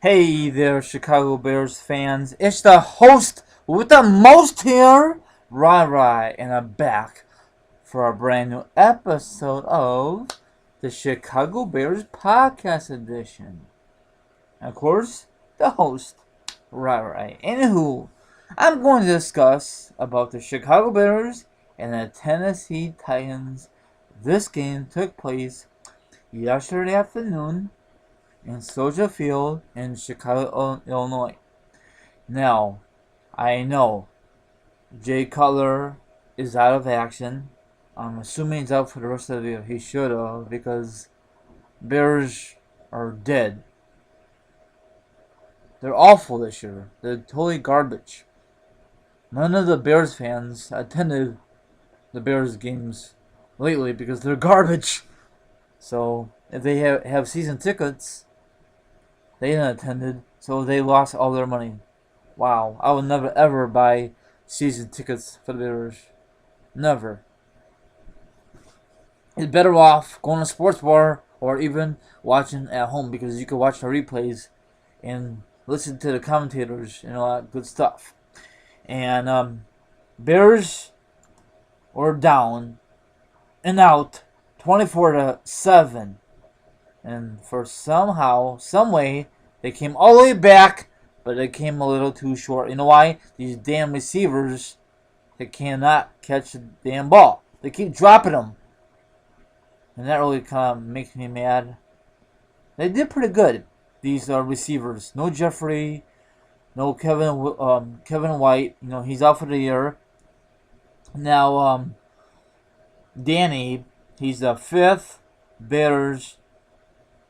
Hey there, Chicago Bears fans. It's the host with the most here, Rai, and I'm back for a brand new episode of the Chicago Bears Podcast Edition. And of course, the host, Rai. Anywho, I'm going to discuss about the Chicago Bears and the Tennessee Titans. This game took place yesterday afternoon in Soldier Field in Chicago, Illinois. Now, I know Jay Cutler is out of action. I'm assuming he's out for the rest of the year. He should have, because Bears are dead. They're awful this year. They're totally garbage. None of the Bears fans attended the Bears games lately because they're garbage. So if they have season tickets, they didn't attended, so they lost all their money. Wow, I would never ever buy season tickets for the Bears. Never. It's better off going to a sports bar or even watching at home, because you can watch the replays and listen to the commentators and all that good stuff. And Bears were down and out 24-7. And for somehow, some way, they came all the way back, but they came a little too short. You know why? These damn receivers, they cannot catch the damn ball. They keep dropping them. And that really kind of makes me mad. They did pretty good, these receivers. No Jeffrey, no Kevin White. You know, he's out for the year. Now, Danny, he's the fifth Bears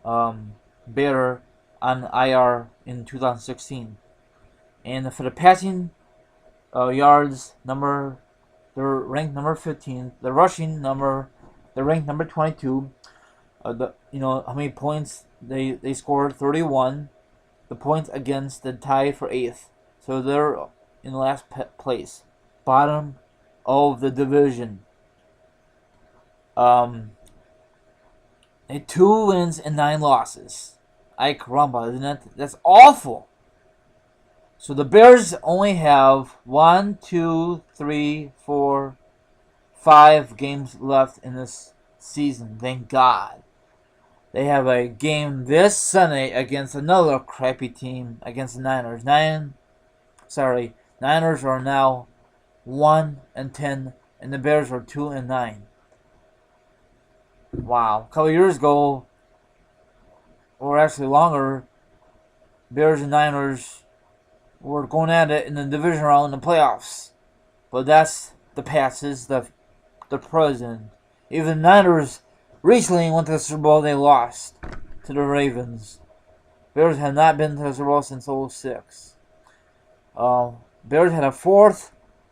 Bear on IR in 2016. And for the passing yards, they're ranked number 15. The rushing they're ranked number 22. How many points they scored? 31. The points against the tied for 8th. So they're in last place, bottom of the division. 2 wins and 9 losses. Ay caramba, isn't that? That's awful. So the Bears only have 1, 2, 3, 4, 5 games left in this season. Thank God. They have a game this Sunday against another crappy team, against the Niners. Niners are now 1-10, and the Bears are 2-9. Wow. A couple years ago, or actually longer, Bears and Niners were going at it in the division round in the playoffs. But that's the past. This is the present. Even the Niners recently went to the Super Bowl. They lost to the Ravens. Bears have not been to the Super Bowl since 2006. Bears had a 4th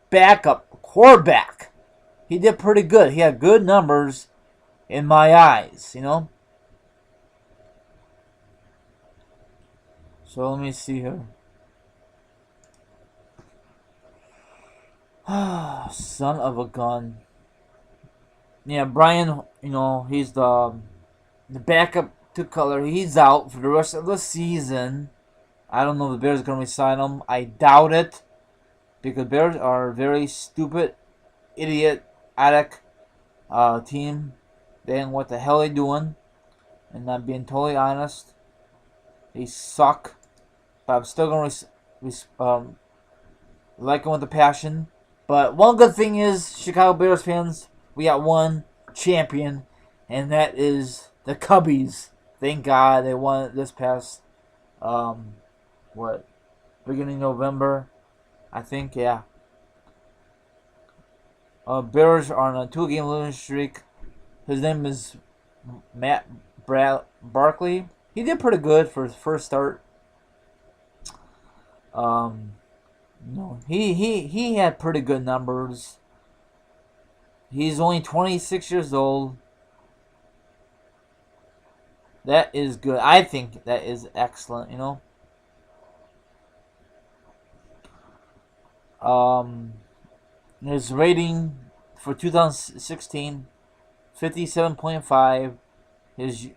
backup quarterback. He did pretty good. He had good numbers in my eyes, you know. So let me see here. Son of a gun. Yeah, Brian, he's the backup to Cutler. He's out for the rest of the season. I don't know if the Bears are going to resign him. I doubt it, because Bears are a very stupid, idiotic team. They don't know what the hell they're doing. And I'm being totally honest. They suck. But I'm still going to like them with a passion. But one good thing is, Chicago Bears fans, we got one champion, and that is the Cubbies. Thank God they won it this past, beginning November, I think, yeah. Bears are on a 2-game losing streak. His name is Matt Barkley. He did pretty good for his first start. He had pretty good numbers. He's only 26 years old. That is good. I think that is excellent, His rating for 2016, 57.5. His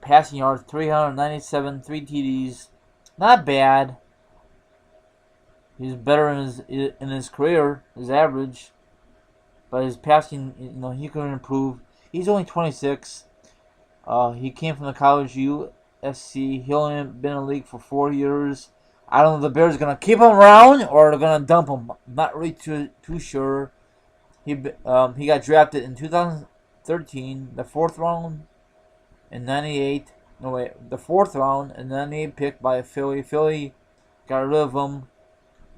passing yards, 397, 3 TDs, not bad. He's better in his career, his average, but his passing, he can improve. He's only 26. He came from the college USC. He only been in the league for 4 years. I don't know if the Bears are gonna keep him around or they're gonna dump him. I'm not really too sure. He got drafted in 2013, the fourth round in '98. No wait, the fourth round in '98 pick by Philly. Philly got rid of him.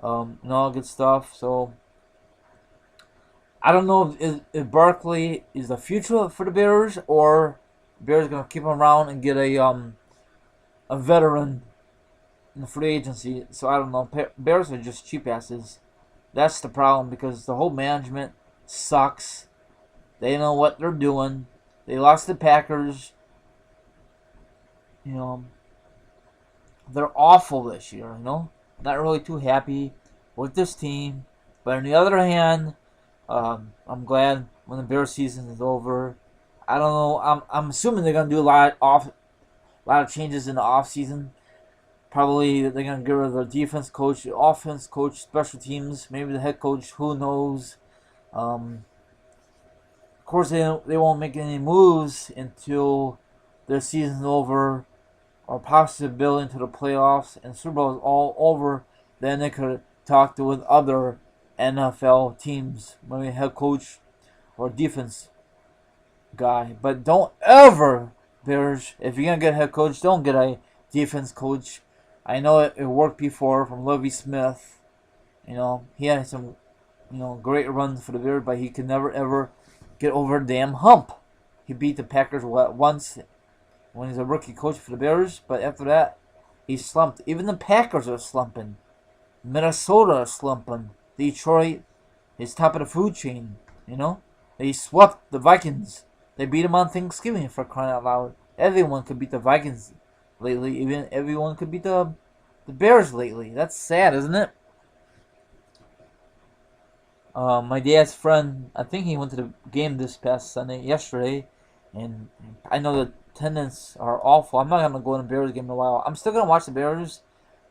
And all good stuff. So I don't know if Barkley is the future for the Bears or the Bears gonna keep him around and get a veteran in the free agency. So I don't know. Bears are just cheap asses. That's the problem because the whole management sucks. They know what they're doing. They lost the Packers. They're awful this year. Not really too happy with this team. But on the other hand, I'm glad when the Bears season is over. I don't know. I'm assuming they're gonna do a lot of changes in the off season. Probably they're gonna get rid of their defense coach, the offense coach, special teams, maybe the head coach. Who knows? Of course, they won't make any moves until their season's over, or possibly into the playoffs and Super Bowl is all over. Then they could talk to with other NFL teams, maybe head coach or defense guy. But don't ever, Bears, if you're gonna get a head coach, don't get a defense coach. I know it worked before from Lovie Smith. He had some, great runs for the Bears, but he could never ever get over a damn hump. He beat the Packers once when he's a rookie coach for the Bears, but after that, he slumped. Even the Packers are slumping. Minnesota is slumping. Detroit is top of the food chain. They swept the Vikings. They beat them on Thanksgiving, for crying out loud. Everyone could beat the Vikings lately. Even everyone could beat the Bears lately. That's sad, isn't it? My dad's friend, I think he went to the game this past yesterday, and I know the attendance are awful. I'm not gonna go to the Bears game in a while. I'm still gonna watch the Bears,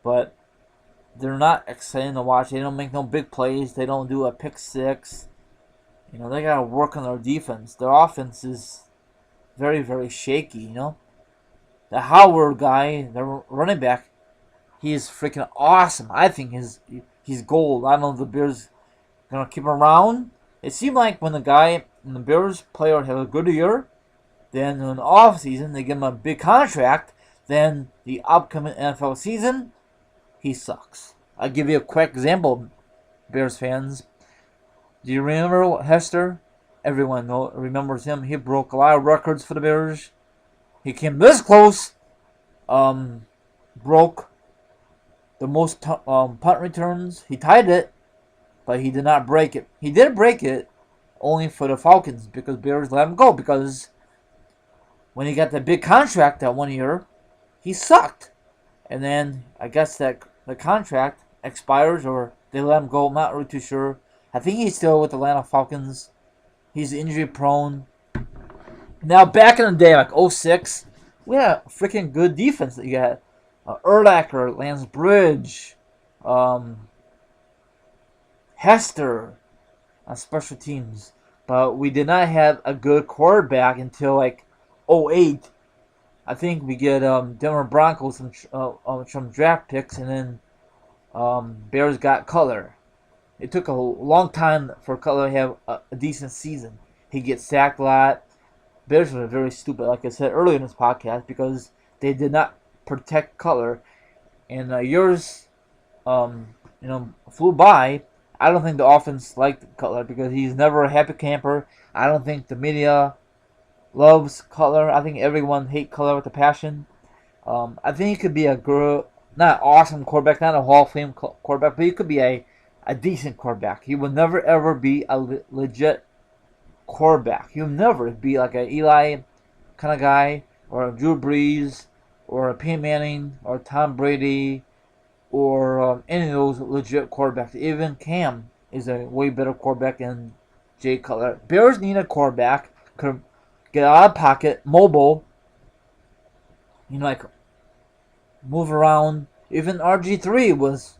but they're not exciting to watch. They don't make no big plays. They don't do a pick six. They gotta work on their defense. Their offense is very, very shaky. The Howard guy, the running back, he is freaking awesome. I think he's gold. I don't know if the Bears gonna keep him around. It seemed like when the Bears player had a good year, then in the off season they give him a big contract. Then the upcoming NFL season, he sucks. I'll give you a quick example, Bears fans. Do you remember Hester? Everyone remembers him. He broke a lot of records for the Bears. He came this close. Broke the most punt returns. He tied it, but he did not break it. He did break it only for the Falcons because Bears let him go. Because when he got the big contract that 1 year, he sucked. And then I guess that the contract expires or they let him go. I'm not really too sure. I think he's still with the Atlanta Falcons. He's injury prone. Now, back in the day, like '06, we had a freaking good defense. You got Urlacher, Lance Bridge, Hester on special teams. But we did not have a good quarterback until like '08. I think we get Denver Broncos some draft picks, and then Bears got Cutler. It took a long time for Cutler to have a decent season. He gets sacked a lot. Bears were very stupid, like I said earlier in this podcast, because they did not protect Cutler. And years, flew by. I don't think the offense liked Cutler because he's never a happy camper. I don't think the media loves Cutler. I think everyone hates Cutler with a passion. I think he could be not awesome quarterback, not a Hall of Fame quarterback, but he could be a decent quarterback. He will never ever be a legit quarterback. He'll never be like an Eli kind of guy, or a Drew Brees, or a Peyton Manning, or Tom Brady, or any of those legit quarterbacks. Even Cam is a way better quarterback than Jay Cutler. Bears need a quarterback, could get out of pocket, mobile, like move around Even RG3 was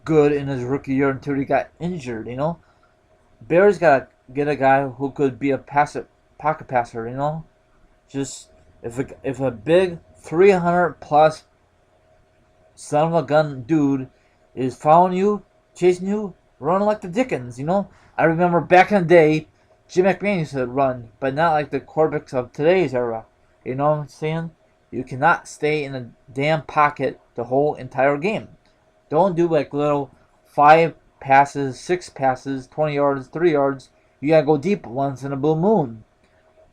good in his rookie year until he got injured. Bears gotta get a guy who could be a passive pocket passer. Just if a big 300 plus son of a gun dude is following you, chasing you, running like the Dickens. I remember back in the day, Jim McMahon used to run, but not like the quarterbacks of today's era. You know what I'm saying? You cannot stay in a damn pocket the whole entire game. Don't do like little 5 passes, 6 passes, 20 yards, 3 yards. You gotta go deep once in a blue moon.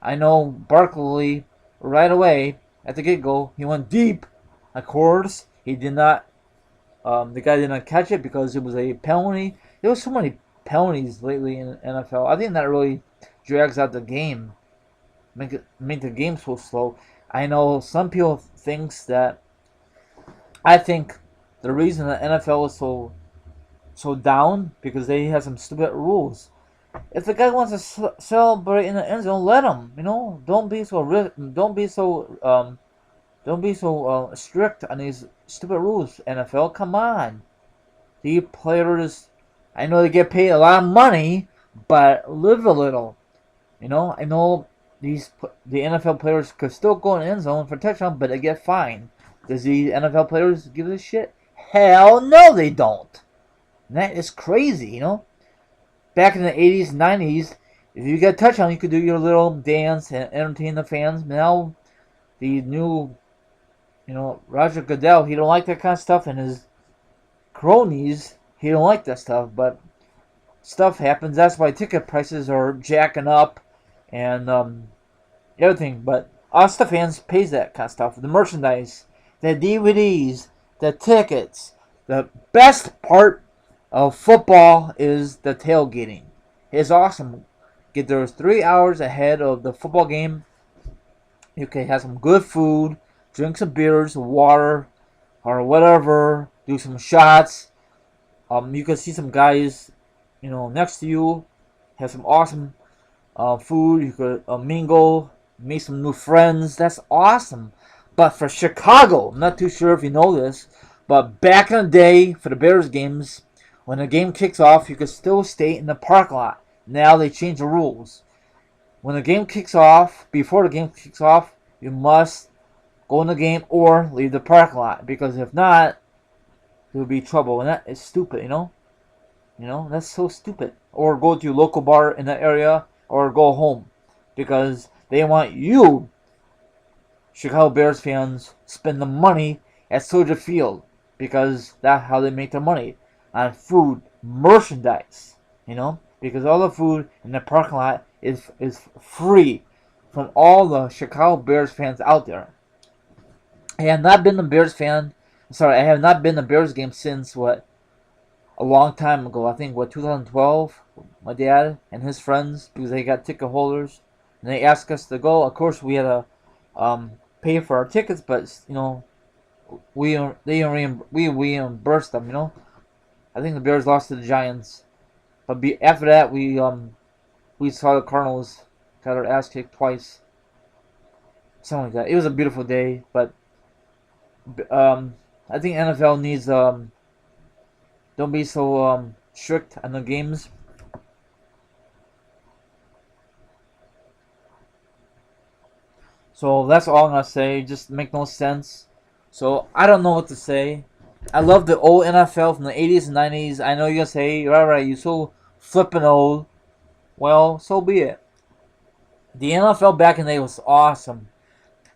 I know Barkley right away at the get-go, he went deep. Of course, he did not. The guy did not catch it because it was a penalty. There was so many penalties lately in the NFL. I think that really drags out the game, make the game so slow. I know some people thinks that. I think the reason the NFL is so down because they have some stupid rules. If the guy wants to celebrate in the end zone, let him. Don't be so strict on these stupid rules. NFL, come on. The players, I know they get paid a lot of money, but live a little. I know the NFL players could still go in the end zone for touchdown, but they get fined. Does the NFL players give a shit? Hell no, they don't. And that is crazy. Back in the 80s and 90s, if you get a touchdown, you could do your little dance and entertain the fans. Now, the new, Roger Goodell, he don't like that kind of stuff, and his cronies, he don't like that stuff, but stuff happens. That's why ticket prices are jacking up and everything. But us, the fans, pays that kind of stuff. The merchandise, the DVDs, the tickets. The best part of football is the tailgating. It's awesome. Get there 3 hours ahead of the football game. You can have some good food, drink some beers, water, or whatever. Do some shots. You can see some guys, next to you. Have some awesome food. You could mingle, make some new friends. That's awesome. But for Chicago, I'm not too sure if you know this, but back in the day for the Bears games, when the game kicks off, you could still stay in the parking lot. Now they changed the rules. When the game kicks off, before the game kicks off, you must go in the game or leave the parking lot. Because if not, there will be trouble. And that is stupid, that's so stupid. Or go to your local bar in that area or go home. Because they want you, Chicago Bears fans, spend the money at Soldier Field. Because that's how they make their money. On food, merchandise, because all the food in the parking lot is free from all the Chicago Bears fans out there. I have not been a Bears fan. I have not been to Bears game since a long time ago. I think 2012. My dad and his friends, because they got ticket holders, and they asked us to go. Of course, we had to pay for our tickets, but we reimbursed them. I think the Bears lost to the Giants, but after that we saw the Cardinals got our ass kicked twice, something like that. It was a beautiful day, but I think NFL needs don't be so strict on the games. So that's all I'm gonna say. Just make no sense. So I don't know what to say. I love the old NFL from the 80s and 90s. I know you're going to say, right, you're so flippin' old. Well, so be it. The NFL back in the day was awesome.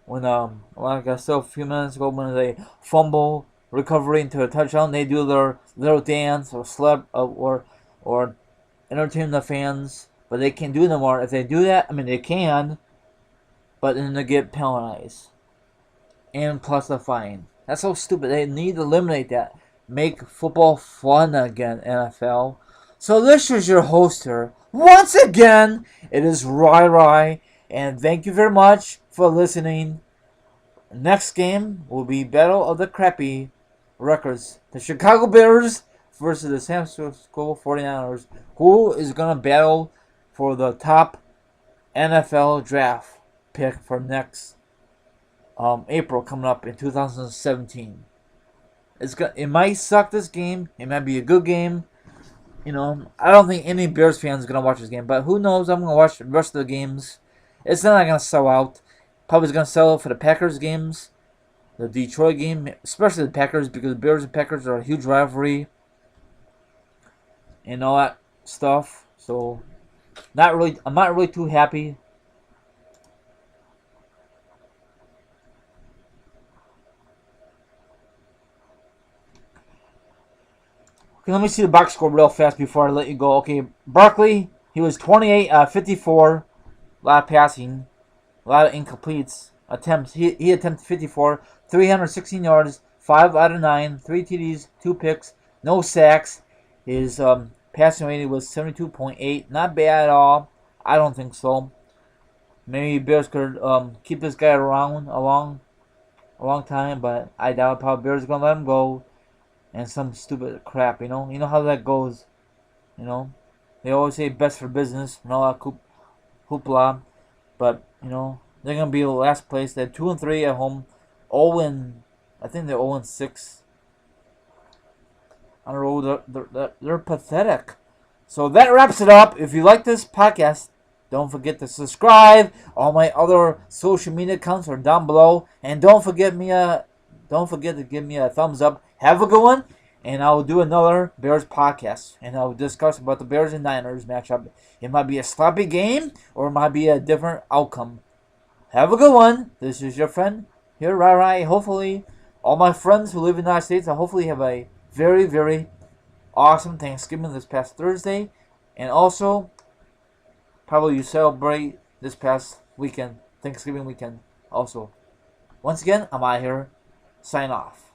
When, like I said a few minutes ago, when they fumble, recovery into a touchdown, they do their little dance or entertain the fans. But they can't do it no more. If they do that, they can. But then they get penalized. And plus a fine. That's so stupid. They need to eliminate that. Make football fun again, NFL. So this is your hoster. Once again, it is Rai. And thank you very much for listening. Next game will be Battle of the Crappy Records. The Chicago Bears versus the San Francisco 49ers. Who is going to battle for the top NFL draft pick for next April coming up in 2017. It might suck this game. It might be a good game. You know, I don't think any Bears fans is gonna watch this game, but who knows? I'm gonna watch the rest of the games. It's not gonna sell out. Probably gonna sell out for the Packers games, the Detroit game, especially the Packers, because the Bears and Packers are a huge rivalry and all that stuff. So, I'm not really too happy. Okay, let me see the box score real fast before I let you go. Okay, Barkley, he was 28 54, a lot of passing, a lot of incompletes attempts. He attempted 54, 316 yards, 5 out of 9, 3 TDs, 2 picks, no sacks. His passing rating was 72.8, not bad at all. I don't think so. Maybe Bears could keep this guy around a long time, but I doubt probably Bears are gonna let him go. And some stupid crap, you know. You know how that goes, you know. They always say best for business and all that hoopla, but you know they're gonna be last place. They're 2-3 at home, 0 I think they're 0-6 on the road. They're pathetic. So that wraps it up. If you like this podcast, don't forget to subscribe. All my other social media accounts are down below, and don't forget to give me a thumbs up. Have a good one, and I will do another Bears podcast, and I will discuss about the Bears and Niners matchup. It might be a sloppy game, or it might be a different outcome. Have a good one. This is your friend here, Rai. Hopefully, all my friends who live in the United States, I hopefully have a very, very awesome Thanksgiving this past Thursday, and also probably you celebrate this past weekend, Thanksgiving weekend, also. Once again, I'm out here. Sign off.